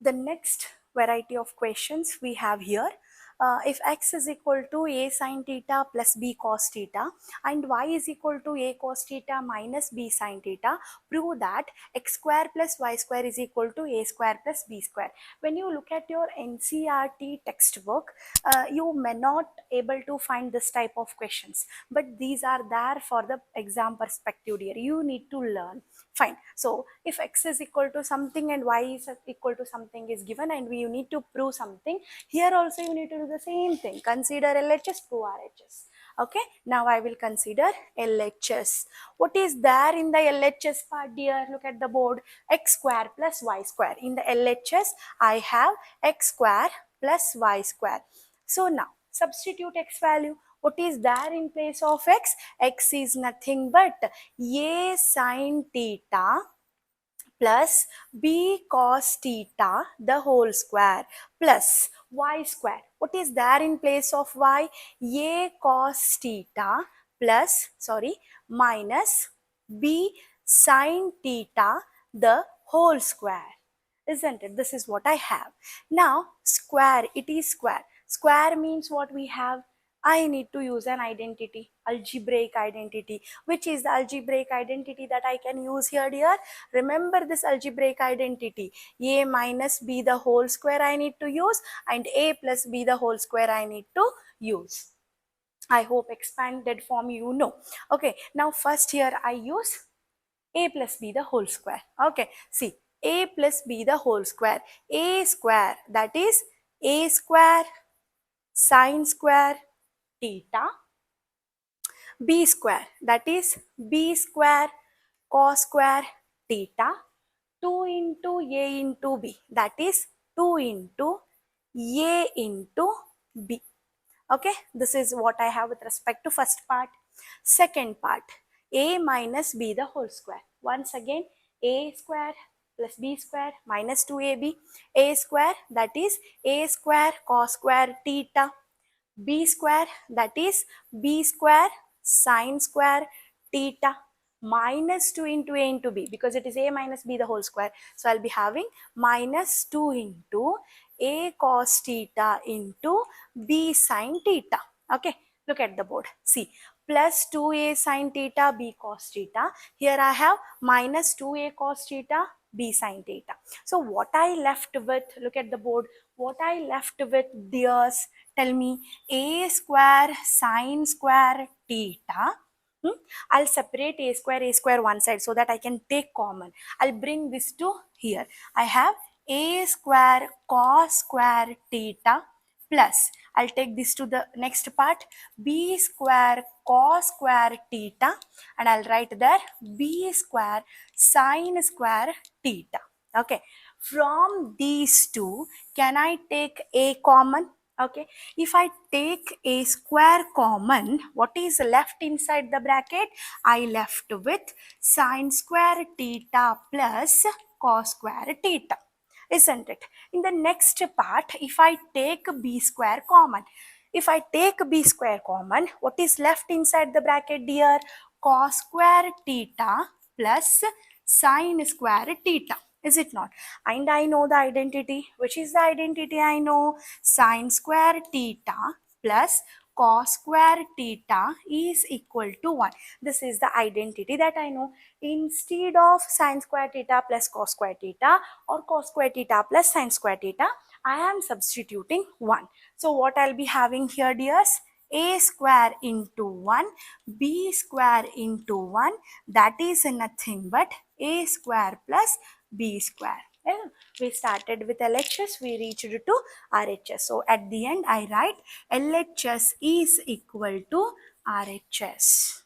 The next variety of questions we have here, if x is equal to a sine theta plus b cos theta and y is equal to a cos theta minus b sine theta, prove that x square plus y square is equal to a square plus b square. When you look at your NCERT textbook, you may not able to find this type of questions, but these are there for the exam perspective here. You need to learn. Fine. So if x is equal to something and y is equal to something is given and you need to prove something, here also you need to do the same thing. Consider LHS, prove RHS. Okay, now I will consider LHS. What is there in the LHS part, dear? Look at the board. X square plus y square. In the LHS, I have x square plus y square. So now substitute x value. What is there in place of x? X is nothing but a sine theta plus b cos theta the whole square plus y square. What is there in place of y? A cos theta minus b sine theta the whole square. Isn't it? This is what I have. Now square, it is square. Square means what we have? I need to use an identity, algebraic identity. Which is the algebraic identity that I can use here, dear? Remember this algebraic identity. A minus b the whole square I need to use and a plus b the whole square I need to use. I hope expanded form you know. Okay, now first here I use a plus b the whole square. Okay, see, a plus b the whole square. A square, that is a square sine square theta, b square, that is b square cos square theta, 2 into a into b, that is 2 into a into b. Okay, this is what I have with respect to first part. Second part, a minus b the whole square. Once again, a square plus b square minus 2ab, a square, that is a square cos square theta, b square, that is b square sine square theta, minus 2 into a into b, because it is a minus b the whole square. So I'll be having minus 2 into a cos theta into b sine theta. Okay, look at the board. See, plus 2a sine theta b cos theta. Here I have minus 2a cos theta b sine theta. So what I left with, look at the board, what I left with, dears, tell me. A square sine square theta. I'll separate a square one side so that I can take common. I'll bring this to here. I have a square cos square theta plus, I'll take this to the next part, b square cos square theta, and I'll write there b square sine square theta. Okay, from these two, can I take a common? Okay, if I take a square common, what is left inside the bracket? I left with sine square theta plus cos square theta, isn't it? In the next part, if I take b square common, what is left inside the bracket, dear? Cos square theta plus sine square theta. Is it not? And I know the identity. Which is the identity I know? Sine square theta plus cos square theta is equal to 1. This is the identity that I know. Instead of sine square theta plus cos square theta or cos square theta plus sine square theta, I am substituting 1. So what I'll be having here, dears? A square into 1, b square into 1, that is nothing but a square plus b square. We started with LHS, we reached to RHS. So at the end I write LHS is equal to RHS.